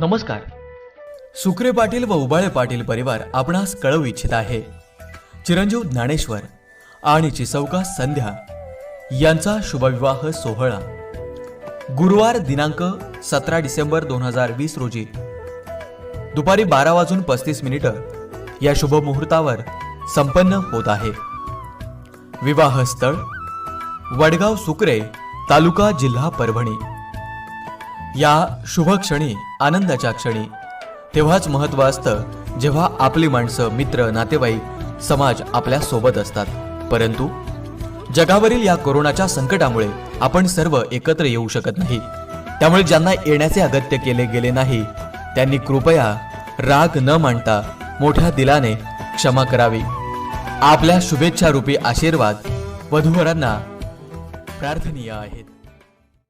नमस्कार. सुक्रे पाटील व उबाळे पाटील परिवार आपणास कळवू इच्छित आहे. चिरंजीव ज्ञानेश्वर आणि चिसौका संध्या यांचा शुभविवाह सोहळा गुरुवार दिनांक 17 डिसेंबर 2020 रोजी दुपारी 12:35 या शुभ मुहूर्तावर संपन्न होत आहे. विवाह स्थळ वडगाव सुक्रे, तालुका जिल्हा परभणी. या शुभ क्षणी, आनंदाच्या क्षणी तेव्हाच महत्त्व असतं जेव्हा आपली माणसं, मित्र, नातेवाईक, समाज आपल्या सोबत असतात. परंतु जगावरील या कोरोनाच्या संकटामुळे आपण सर्व एकत्र येऊ शकत नाही. त्यामुळे ज्यांना येण्याचे अगत्य केले गेले नाही त्यांनी कृपया राग न मांडता मोठ्या दिलाने क्षमा करावी. आपल्या शुभेच्छा रूपी आशीर्वाद वधूवरांना प्रार्थनीय आहेत.